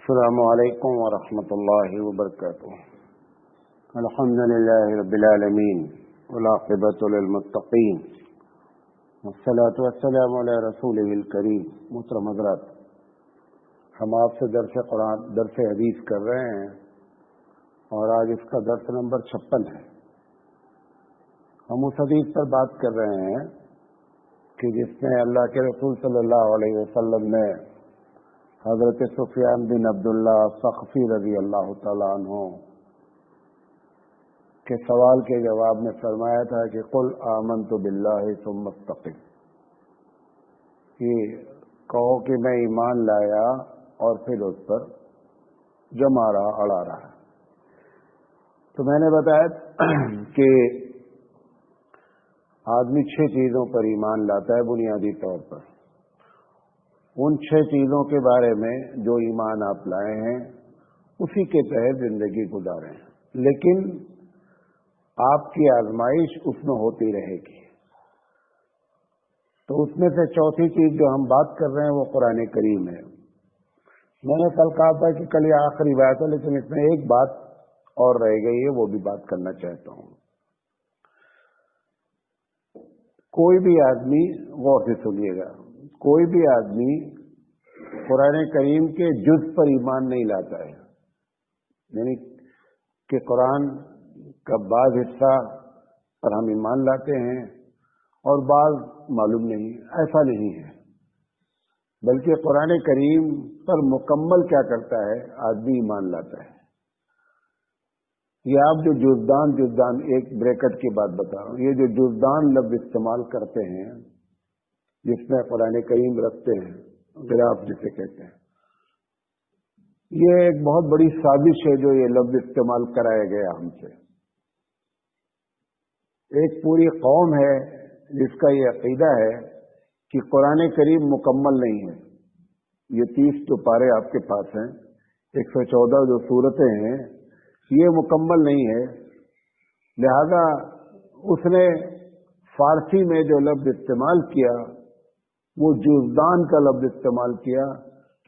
السلام علیکم ورحمۃ اللہ وبرکاتہ۔ الحمد للہ رب العالمین والعاقبۃ للمتقین والصلاۃ والسلام علی رسولہ الکریم۔ محترم حضرات، ہم آپ سے درس حدیث کر رہے ہیں اور آج اس کا درس نمبر 56 ہے۔ ہم اس حدیث پر بات کر رہے ہیں کہ جس میں اللہ کے رسول صلی اللہ علیہ وسلم نے حضرت سفیان بن عبداللہ ثقفی رضی اللہ تعالیٰ عنہ کے سوال کے جواب میں فرمایا تھا کہ قل آمنت باللہ ثم استقم، کہ کہو کہ میں ایمان لایا اور پھر اس پر جمع رہا، اڑا رہا۔ تو میں نے بتایا کہ آدمی 6 چیزوں پر ایمان لاتا ہے بنیادی طور پر۔ ان 6 چیزوں کے بارے میں جو ایمان آپ لائے ہیں اسی کے تحت زندگی گزاریں، لیکن آپ کی آزمائش اس میں ہوتی رہے گی۔ تو اس میں سے چوتھی چیز جو ہم بات کر رہے ہیں وہ قرآن کریم ہے۔ میں نے کل کہا تھا کہ کل یہ آخری بات ہے، لیکن اس میں ایک بات اور رہ گئی ہے، وہ بھی بات کرنا چاہتا ہوں۔ کوئی بھی آدمی، غور سے سنیے گا، کوئی بھی آدمی قرآن کریم کے جز پر ایمان نہیں لاتا ہے، یعنی کہ قرآن کا بعض حصہ پر ہم ایمان لاتے ہیں اور بعض معلوم نہیں، ایسا نہیں ہے۔ بلکہ قرآن کریم پر مکمل کیا کرتا ہے، آدمی ایمان لاتا ہے۔ یہ آپ جو جزدان ایک بریکٹ کی بات بتا رہا ہوں، یہ جو جزدان لفظ استعمال کرتے ہیں جس میں قرآن کریم رکھتے ہیں، غلاف جسے کہتے ہیں، یہ ایک بہت بڑی سازش ہے جو یہ لفظ استعمال کرایا گیا ہم سے۔ ایک پوری قوم ہے جس کا یہ عقیدہ ہے کہ قرآن کریم مکمل نہیں ہے۔ یہ 30 جو پارے آپ کے پاس ہیں، 114 جو سورتیں ہیں، یہ مکمل نہیں ہے۔ لہذا اس نے فارسی میں جو لفظ استعمال کیا وہ جزدان کا لفظ استعمال کیا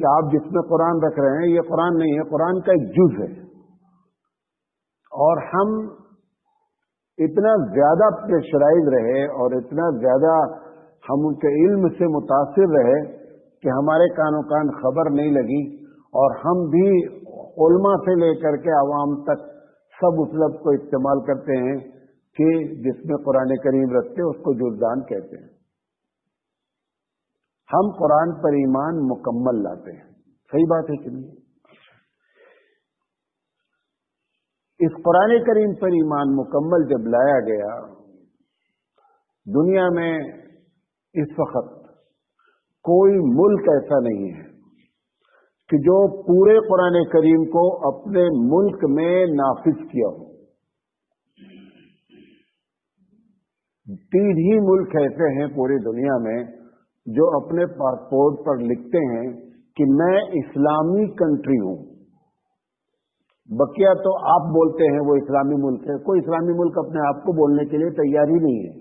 کہ آپ جس میں قرآن رکھ رہے ہیں یہ قرآن نہیں ہے، قرآن کا ایک جز ہے۔ اور ہم اتنا زیادہ پریشرائز رہے اور اتنا زیادہ ہم ان کے علم سے متاثر رہے کہ ہمارے کان و کان خبر نہیں لگی، اور ہم بھی علماء سے لے کر کے عوام تک سب اس لفظ کو استعمال کرتے ہیں کہ جس میں قرآن کریم رکھتے اس کو جزدان کہتے ہیں۔ ہم قرآن پر ایمان مکمل لاتے ہیں، صحیح بات ہے کہ نہیں؟ اس قرآن کریم پر ایمان مکمل جب لایا گیا، دنیا میں اس وقت کوئی ملک ایسا نہیں ہے کہ جو پورے قرآن کریم کو اپنے ملک میں نافذ کیا ہو۔ 3 ہی ملک ایسے ہیں پوری دنیا میں جو اپنے پاسپورٹ پر لکھتے ہیں کہ میں اسلامی کنٹری ہوں۔ بقیہ تو آپ بولتے ہیں وہ اسلامی ملک ہے، کوئی اسلامی ملک اپنے آپ کو بولنے کے لیے تیار ہی نہیں ہے۔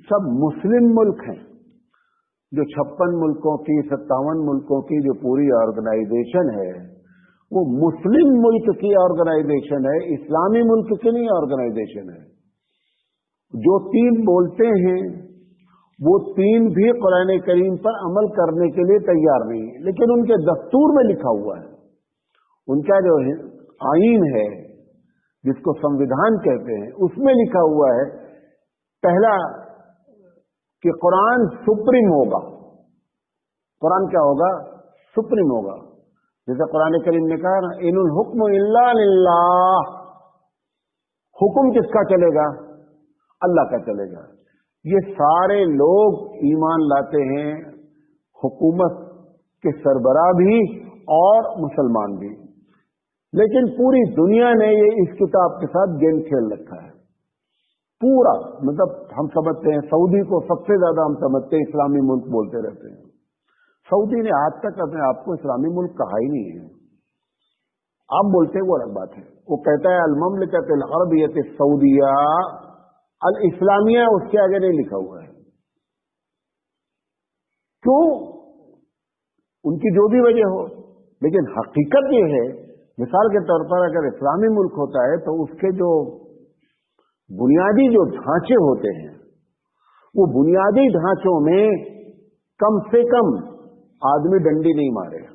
سب مسلم ملک ہیں۔ جو 56 ملکوں کی، 57 ملکوں کی جو پوری آرگنائزیشن ہے وہ مسلم ملک کی آرگنائزیشن ہے، اسلامی ملک کی نہیں آرگنائزیشن ہے۔ جو 3 بولتے ہیں وہ 3 بھی قرآن کریم پر عمل کرنے کے لیے تیار نہیں ہے، لیکن ان کے دستور میں لکھا ہوا ہے، ان کا جو آئین ہے جس کو سمویدھان کہتے ہیں، اس میں لکھا ہوا ہے پہلا کہ قرآن سپریم ہوگا۔ قرآن کیا ہوگا؟ سپریم ہوگا۔ جیسے قرآن کریم نے کہا نا، ان الحکم الا للہ، حکم کس کا چلے گا؟ اللہ کا چلے گا۔ یہ سارے لوگ ایمان لاتے ہیں، حکومت کے سربراہ بھی اور مسلمان بھی، لیکن پوری دنیا نے یہ اس کتاب کے ساتھ گیم کھیل رکھا ہے پورا۔ مطلب ہم سمجھتے ہیں سعودی کو سب سے زیادہ ہم سمجھتے ہیں اسلامی ملک بولتے رہتے ہیں۔ سعودی نے آج تک اپنے آپ کو اسلامی ملک کہا ہی نہیں ہے۔ آپ بولتے ہیں وہ الگ بات ہے، وہ کہتا ہے المملکۃ العربیۃ السعودیہ الاسلامیہ، اس کے آگے نہیں لکھا ہوا ہے۔ کیوں؟ ان کی جو بھی وجہ ہو، لیکن حقیقت یہ ہے، مثال کے طور پر اگر اسلامی ملک ہوتا ہے تو اس کے جو بنیادی جو ڈھانچے ہوتے ہیں، وہ بنیادی ڈھانچوں میں کم سے کم آدمی ڈنڈی نہیں مارے گا۔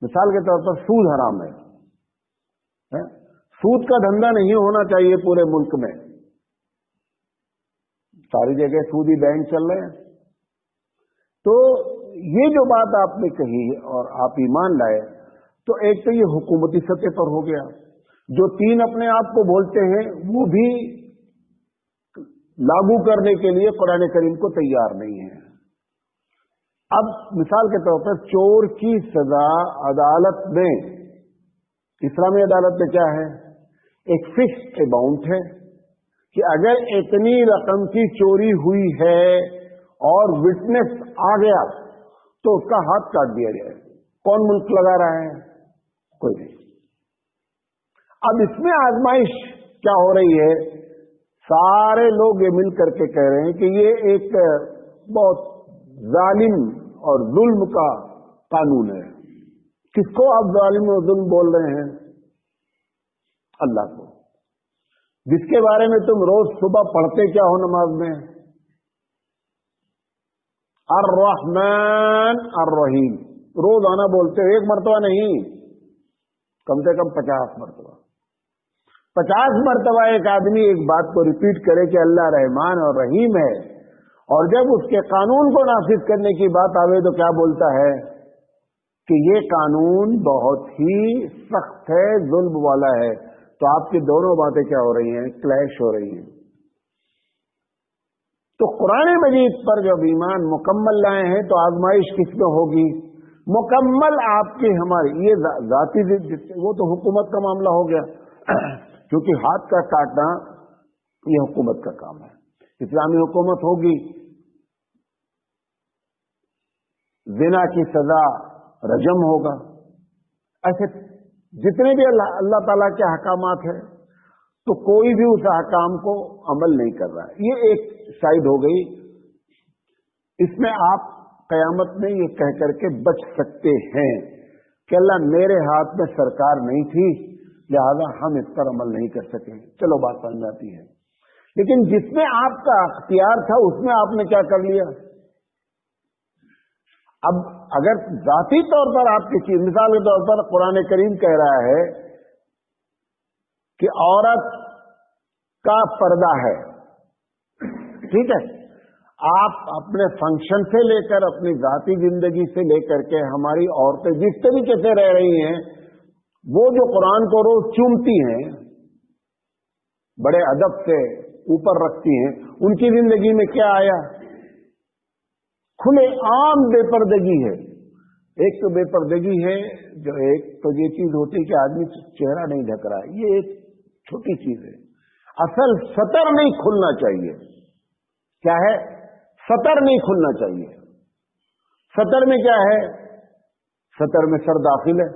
مثال کے طور پر سود حرام ہے، سود کا دھندا نہیں ہونا چاہیے پورے ملک میں، ساری جگہ سودی بینک چل رہے ہیں۔ تو یہ جو بات آپ نے کہی اور آپ ایمان لائے، تو ایک تو یہ حکومتی سطح پر ہو گیا، جو تین اپنے آپ کو بولتے ہیں وہ بھی لاگو کرنے کے لیے قرآن کریم کو تیار نہیں ہے۔ اب مثال کے طور پر چور کی سزا عدالت میں، اسلامی عدالت میں کیا ہے؟ ایک فکس اماؤنٹ ہے کہ اگر اتنی رقم کی چوری ہوئی ہے اور وٹنس آ گیا تو اس کا ہاتھ کاٹ دیا جائے۔ کون ملک لگا رہا ہے؟ کوئی نہیں۔ اب اس میں آزمائش کیا ہو رہی ہے؟ سارے لوگ یہ مل کر کے کہہ رہے ہیں کہ یہ ایک بہت ظالم اور ظلم کا قانون ہے۔ کس کو آپ ظالم اور ظلم بول رہے ہیں؟ اللہ کو، جس کے بارے میں تم روز صبح پڑھتے کیا ہو نماز میں؟ الرحمن الرحیم، روزانہ بولتے ہو، ایک مرتبہ نہیں، کم سے کم 50 مرتبہ۔ 50 مرتبہ ایک آدمی ایک بات کو ریپیٹ کرے کہ اللہ رحمان اور رحیم ہے، اور جب اس کے قانون کو نافذ کرنے کی بات آوے تو کیا بولتا ہے کہ یہ قانون بہت ہی سخت ہے، ظلم والا ہے۔ تو آپ کی دونوں باتیں کیا ہو رہی ہیں؟ کلیش ہو رہی ہیں۔ تو قرآن مجید پر جب ایمان مکمل لائے ہیں تو آزمائش کس میں ہوگی؟ مکمل آپ کی ہماری یہ ذاتی، وہ تو حکومت کا معاملہ ہو گیا کیونکہ ہاتھ کا کاٹنا یہ حکومت کا کام ہے۔ اسلامی حکومت ہوگی، زنا کی سزا رجم ہوگا۔ ایسے جتنے بھی اللہ تعالیٰ کے احکامات ہیں تو کوئی بھی اس احکام کو عمل نہیں کر رہا ہے۔ یہ ایک سائڈ ہو گئی۔ اس میں آپ قیامت میں یہ کہہ کر کے بچ سکتے ہیں کہ اللہ میرے ہاتھ میں سرکار نہیں تھی لہذا ہم اس پر عمل نہیں کر سکے، چلو بات سمجھ آتی ہے۔ لیکن جس میں آپ کا اختیار تھا اس میں آپ نے کیا کر لیا؟ اب اگر ذاتی طور پر آپ کی چیز، مثال کے طور پر قرآن کریم کہہ رہا ہے کہ عورت کا پردہ ہے، ٹھیک ہے، آپ اپنے فنکشن سے لے کر اپنی ذاتی زندگی سے لے کر کے ہماری عورتیں جس طریقے سے رہ رہی ہیں، وہ جو قرآن کو روز چومتی ہیں، بڑے ادب سے اوپر رکھتی ہیں، ان کی زندگی میں کیا آیا؟ کھلے عام بے پردگی ہے۔ ایک تو بے پردگی ہے، جو ایک تو یہ چیز ہوتی ہے کہ آدمی چہرہ نہیں ڈھک رہا ہے، یہ ایک چھوٹی چیز ہے۔ اصل سطر نہیں کھلنا چاہیے۔ کیا ہے؟ سطر نہیں کھلنا چاہیے۔ سطر میں کیا ہے؟ سطر میں سر داخل ہے۔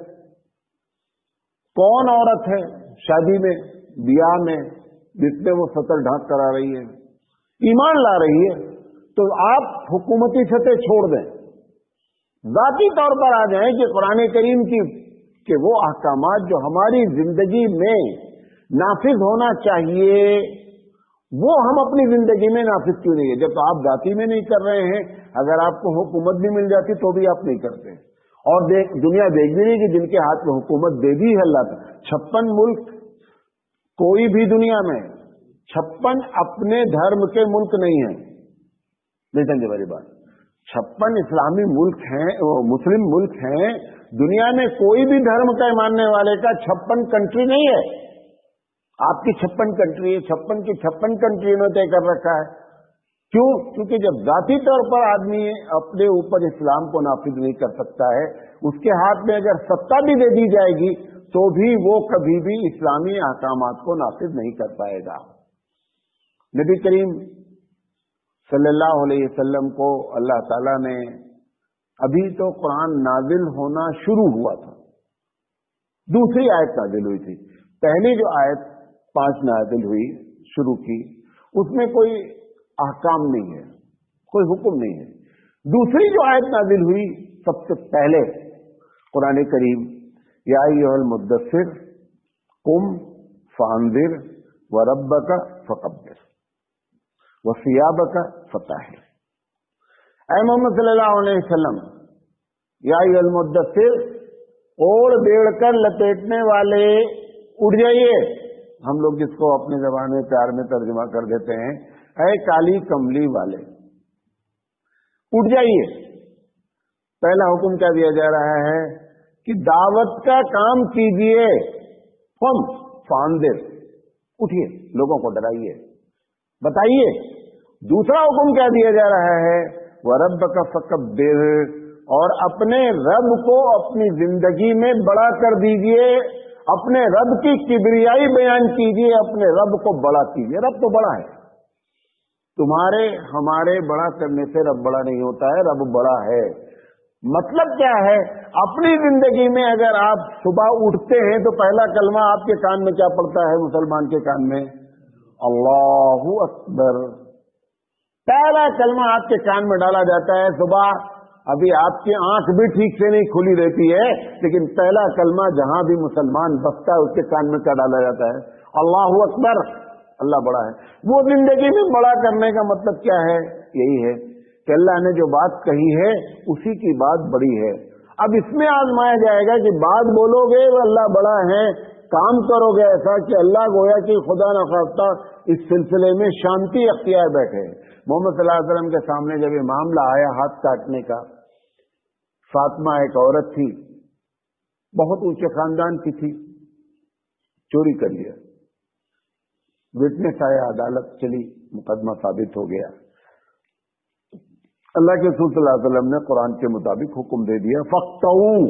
کون عورت ہے شادی میں، بیاہ میں، جس میں وہ سطر ڈھانک کر آ رہی ہے، ایمان لا رہی ہے، تو آپ حکومتی سطح چھوڑ دیں، ذاتی طور پر آ جائیں کہ قرآن کریم کی کہ وہ احکامات جو ہماری زندگی میں نافذ ہونا چاہیے وہ ہم اپنی زندگی میں نافذ کیوں نہیں ہے؟ جب آپ ذاتی میں نہیں کر رہے ہیں، اگر آپ کو حکومت بھی مل جاتی تو بھی آپ نہیں کرتے۔ اور دنیا دیکھ بھی نہیں کہ جن کے ہاتھ میں حکومت دے دی ہے اللہ تعالیٰ، 56 ملک، کوئی بھی دنیا میں 56 اپنے دھرم کے ملک نہیں ہیں۔ نہیں سمجھے میری بات؟ 56 اسلامی ملک ہیں، مسلم ملک ہیں، دنیا میں کوئی بھی دھرم کا ماننے والے کا 56 کنٹری نہیں ہے۔ آپ کی 56 کنٹری ہے، 56 کی 56 کنٹری نے طے کر رکھا ہے۔ کیوں؟ کیونکہ جب ذاتی طور پر آدمی اپنے اوپر اسلام کو نافذ نہیں کر سکتا ہے، اس کے ہاتھ میں اگر ستا بھی دے دی جائے گی تو بھی وہ کبھی بھی اسلامی احکامات کو نافذ نہیں کر پائے گا۔ نبی کریم صلی اللہ علیہ وسلم کو اللہ تعالیٰ نے، ابھی تو قرآن نازل ہونا شروع ہوا تھا، دوسری آیت نازل ہوئی تھی، پہلی جو آیت 5 نازل ہوئی شروع کی، اس میں کوئی احکام نہیں ہے، کوئی حکم نہیں ہے۔ دوسری جو آیت نازل ہوئی سب سے پہلے قرآن کریم یا ایھا المدثر قم فانذر وربک فکبر وثیابک فطہر. اے محمد صلی اللہ علیہ وسلم، یا ایھا المدثر، اوڑھ بیڑ کر لپیٹنے والے اٹھ جائیے. ہم لوگ جس کو اپنی زبان میں پیار میں ترجمہ کر دیتے ہیں اے کالی کملی والے اٹھ جائیے. پہلا حکم کیا دیا جا رہا ہے کہ دعوت کا کام کیجیے. قم فانذر، اٹھیے، لوگوں کو ڈرائیے، بتائیے. دوسرا حکم کیا دیا جا رہا ہے وَرَبَّكَ فَكَبِّرْ، اور اپنے رب کو اپنی زندگی میں بڑا کر دیجیے، اپنے رب کی کبریائی بیان کیجیے، اپنے رب کو بڑا کیجیے. رب تو بڑا ہے، تمہارے ہمارے بڑا کرنے سے رب بڑا نہیں ہوتا ہے، رب بڑا ہے. مطلب کیا ہے؟ اپنی زندگی میں اگر آپ صبح اٹھتے ہیں تو پہلا کلمہ آپ کے کان میں کیا پڑتا ہے؟ مسلمان کے کان میں اللہ اکبر. پہلا کلمہ آپ کے کان میں ڈالا جاتا ہے صبح. ابھی آپ کی آنکھ بھی ٹھیک سے نہیں کھلی رہتی ہے، لیکن پہلا کلمہ جہاں بھی مسلمان بستا ہے اس کے کان میں کیا ڈالا جاتا ہے؟ اللہ اکبر، اللہ بڑا ہے. وہ زندگی میں بڑا کرنے کا مطلب کیا ہے؟ یہی ہے کہ اللہ نے جو بات کہی ہے اسی کی بات بڑی ہے. اب اس میں آزمایا جائے گا کہ بات بولو گے وہ اللہ بڑا ہے، کام کرو گے ایسا کہ اللہ گویا کہ خدا نخواستہ اس سلسلے میں شانتی اختیار بیٹھے. محمد صلی اللہ علیہ وسلم کے سامنے جب یہ معاملہ آیا ہاتھ کاٹنے کا، فاطمہ ایک عورت تھی، بہت اونچے خاندان کی تھی، چوری کر لیا. وٹنس آیا، عدالت چلی، مقدمہ ثابت ہو گیا. اللہ کے رسول صلی اللہ علیہ وسلم نے قرآن کے مطابق حکم دے دیا فَاقْطَعُوا.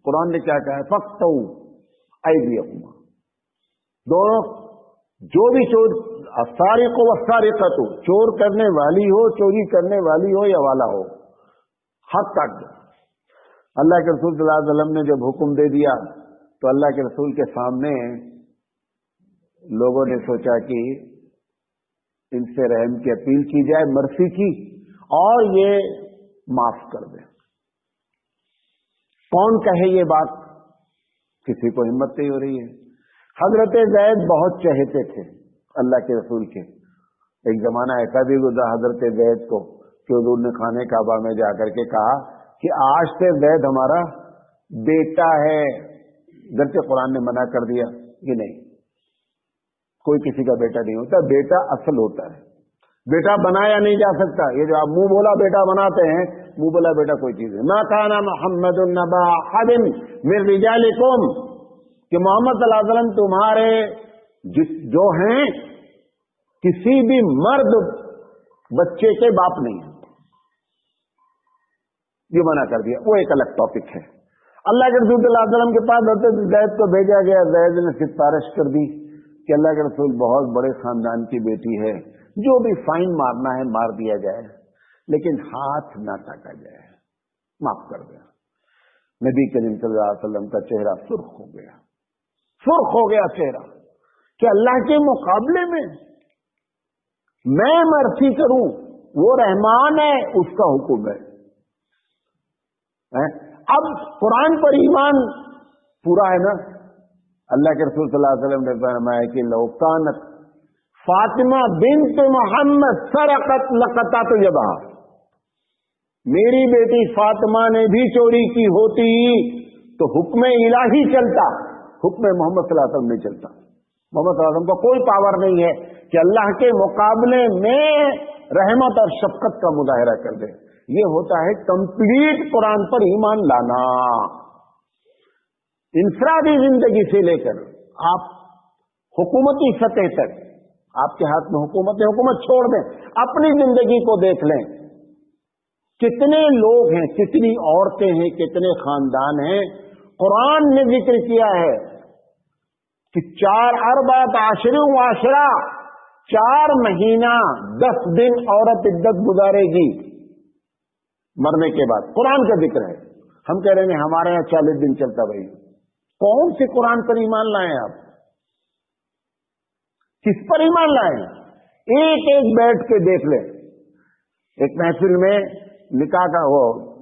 قرآن نے کیا کہا ہے؟ فَاقْطَعُوا أَيْدِيَهُمَا. دونوں جو بھی چور، السارق والسارقۃ، چور کرنے والی ہو، چوری کرنے والی ہو یا والا ہو، ہاتھ کاٹ دو. اللہ کے رسول صلی اللہ علیہ وسلم نے جب حکم دے دیا تو اللہ کے رسول کے سامنے لوگوں نے سوچا کہ ان سے رحم کی اپیل کی جائے، مرسی کی، اور یہ معاف کر دیں. کون کہے یہ بات؟ کسی کو ہمت نہیں ہو رہی ہے. حضرت زید بہت چہتے تھے اللہ کے رسول کے. ایک زمانہ ایسا بھی گزرا حضرت زید کو کہ حضور نے خانے کعبہ میں جا کر کے کہا کہ آج سے زید ہمارا بیٹا ہے. گرچہ قرآن نے منع کر دیا کہ نہیں، کوئی کسی کا بیٹا نہیں ہوتا، بیٹا اصل ہوتا ہے، بیٹا بنایا نہیں جا سکتا. یہ جو آپ منہ بولا بیٹا بناتے ہیں، منہ بولا بیٹا کوئی چیز ہے. ما کان محمد نبا احد من رجالکم، کہ محمد صلی اللہ علیہ وسلم تمہارے جو ہیں کسی بھی مرد بچے کے باپ نہیں. یہ منع کر دیا، وہ ایک الگ ٹاپک ہے. اللہ کے رسول صلی اللہ علیہ وسلم کے پاس حضرت زید کو بھیجا گیا. زید نے سفارش کر دی کہ اللہ کے رسول بہت بڑے خاندان کی بیٹی ہے، جو بھی فائن مارنا ہے مار دیا جائے، لیکن ہاتھ نہ کاٹا جائے، معاف کر دیا. نبی کریم صلی اللہ علیہ وسلم کا چہرہ سرخ ہو گیا، سرخ ہو گیا چہرہ، کہ اللہ کے مقابلے میں میں مرسی کروں، وہ رحمان ہے، اس کا حکم ہے. اب قرآن پر ایمان پورا ہے نا. اللہ کے رسول صلی اللہ علیہ وسلم نے فرمایا کہ لو کانت فاطمہ بنت محمد سرقت لقطعت یدہا، میری بیٹی فاطمہ نے بھی چوری کی ہوتی تو حکم الہی چلتا، حکم محمد صلی اللہ علیہ وسلم نہیں چلتا. محمد صلی اللہ علیہ وسلم کو کوئی پاور نہیں ہے کہ اللہ کے مقابلے میں رحمت اور شفقت کا مظاہرہ کر دے. یہ ہوتا ہے کمپلیٹ قرآن پر ایمان لانا. انفرادی زندگی سے لے کر آپ حکومتی سطح تک، آپ کے ہاتھ میں حکومت ہے، حکومت چھوڑ دیں، اپنی زندگی کو دیکھ لیں. کتنے لوگ ہیں، کتنی عورتیں ہیں، کتنے خاندان ہیں. قرآن نے ذکر کیا ہے کہ 4 اربعۃ عشر وعشرہ، 4 مہینہ 10 دن عورت عدت گزارے گی مرنے کے بعد. قرآن کا ذکر ہے. ہم کہہ رہے ہیں ہمارے یہاں 40 دن چلتا. بھائی کون سے قرآن پر ایمان لائیں آپ؟ کس پر ایمان لائیں؟ ایک ایک بیٹھ کے دیکھ لیں. ایک محفل میں نکاح کا وہ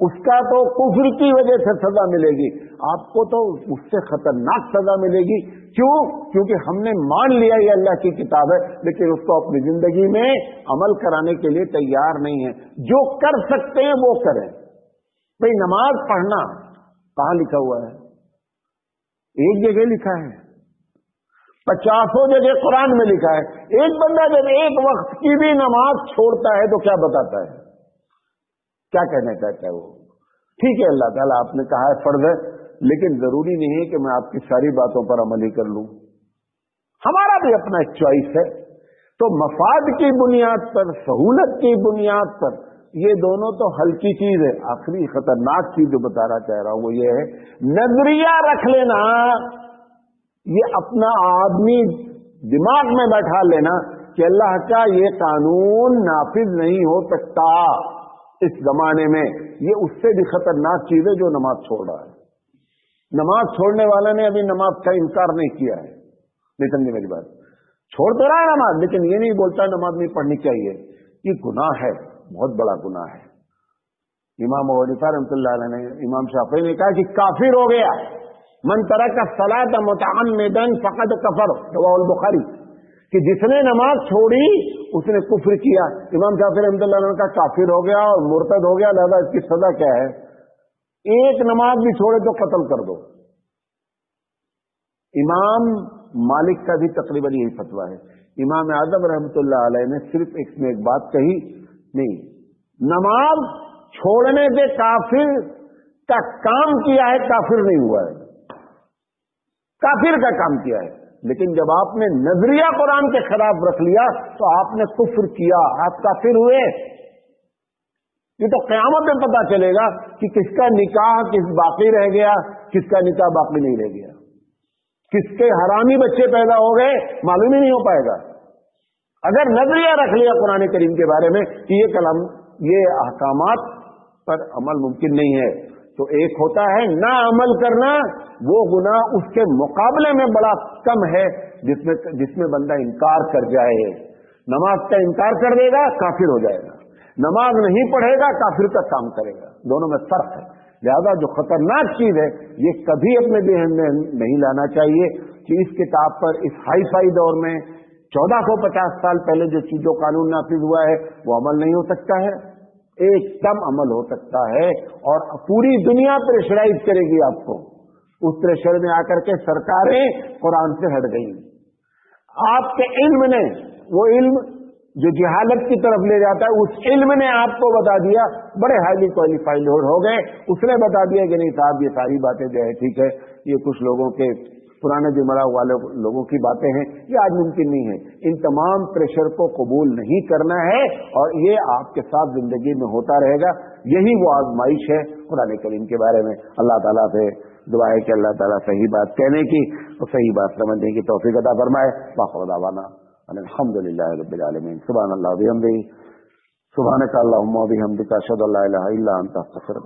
اس کا تو کفر کی وجہ سے سزا ملے گی، آپ کو تو اس سے خطرناک سزا ملے گی۔ کیوں؟ کیونکہ ہم نے مان لیا یہ اللہ کی کتاب ہے، لیکن اس کو اپنی زندگی میں عمل کرانے کے لیے تیار نہیں ہے۔ جو کر سکتے ہیں وہ کریں۔ بھئی نماز پڑھنا کہاں لکھا ہوا ہے؟ ایک جگہ لکھا ہے، 50 جگہ قرآن میں لکھا ہے۔ ایک بندہ جب ایک وقت کی بھی نماز چھوڑتا ہے تو کیا بتاتا ہے، کیا کہنا چاہتا ہے وہ؟ ٹھیک ہے اللہ تعالیٰ آپ نے کہا ہے فرض ہے، لیکن ضروری نہیں ہے کہ میں آپ کی ساری باتوں پر عمل ہی کر لوں، ہمارا بھی اپنا ایک چوائس ہے۔ تو مفاد کی بنیاد پر، سہولت کی بنیاد پر، یہ دونوں تو ہلکی چیز ہے۔ آخری خطرناک چیز جو بتانا چاہ رہا ہوں وہ یہ ہے، نظریہ رکھ لینا، یہ اپنا آدمی دماغ میں بیٹھا لینا کہ اللہ کا یہ قانون نافذ نہیں ہو سکتا اس زمانے میں، یہ اس سے بھی خطرناک چیز ہے جو نماز چھوڑ رہا ہے۔ نماز چھوڑنے والا نے ابھی نماز کا انکار نہیں کیا ہے، نہیں سمجھے میری بات، چھوڑ تو رہا ہے نماز، لیکن یہ نہیں بولتا نماز نہیں پڑھنی چاہیے۔ یہ گناہ ہے، بہت بڑا گناہ ہے۔ امام ابو حنیفہ رحمۃ اللہ علیہ نے، امام شافعی نے کہا کہ کافر ہو گیا، من ترک الصلاۃ متعمدا فقد کفر، رواه البخاری، کہ جس نے نماز چھوڑی اس نے کفر کیا۔ امام شافعی رحمۃ اللہ علیہ نے کہا کافر ہو گیا اور مرتد ہو گیا، لہذا اس کی سزا کیا ہے؟ ایک نماز بھی چھوڑے تو قتل کر دو۔ امام مالک کا بھی تقریباً یہی فتویٰ ہے۔ امام اعظم رحمۃ اللہ علیہ نے صرف اس میں ایک بات کہی، نہیں، نماز چھوڑنے سے کافر کا کام کیا ہے، کافر نہیں ہوا ہے، کافر کا کام کیا ہے، لیکن جب آپ نے نظریہ قرآن کے خلاف رکھ لیا تو آپ نے کفر کیا، آپ کافر ہوئے۔ یہ تو قیامت میں پتا چلے گا کہ کس کا نکاح کس باقی رہ گیا، کس کا نکاح باقی نہیں رہ گیا، کس کے حرامی بچے پیدا ہو گئے، معلوم ہی نہیں ہو پائے گا۔ اگر نظریہ رکھ لیا قرآن کریم کے بارے میں کہ یہ کلام، یہ احکامات پر عمل ممکن نہیں ہے، تو ایک ہوتا ہے نہ عمل کرنا، وہ گناہ اس کے مقابلے میں بڑا کم ہے جس میں بندہ انکار کر جائے۔ نماز کا انکار کر دے گا کافر ہو جائے گا، نماز نہیں پڑھے گا کافر کا کام کرے گا، دونوں میں فرق ہے۔ لہذا جو خطرناک چیز ہے یہ کبھی اپنے ذہن میں نہیں لانا چاہیے کہ اس کتاب پر اس ہائی فائی دور میں 1450 سال پہلے جو چیزوں قانون نافذ ہوا ہے وہ عمل نہیں ہو سکتا ہے، ایک دم عمل ہو سکتا ہے، اور پوری دنیا پریشرائز کرے گی آپ کو۔ اس پریشر میں آ کر کے سرکاریں قرآن سے ہٹ گئی۔ آپ کے علم نے، وہ علم جو جہالت کی طرف لے جاتا ہے، اس علم نے آپ کو بتا دیا، بڑے ہائیلی کوالیفائڈ ہو گئے، اس نے بتا دیا کہ نہیں صاحب یہ ساری باتیں جو ہے ٹھیک ہے، یہ کچھ لوگوں کے پرانے دماغ والے لوگوں کی باتیں ہیں، یہ آج ممکن نہیں ہے۔ ان تمام پریشر کو قبول نہیں کرنا ہے، اور یہ آپ کے ساتھ زندگی میں ہوتا رہے گا۔ یہی وہ آزمائش ہے قرآن کریم کے بارے میں۔ اللہ تعالیٰ سے دعا ہے کہ اللہ تعالیٰ صحیح بات کہنے کی اور صحیح بات سمجھنے کی توفیق عطا فرمائے۔ وآخر دعوانا الحمد للہ رب العالمین۔ سبحان اللہ وبحمدہ، سبحانک اللہم وبحمدک، اشہد ان لا الہ الا انت، استغفرک۔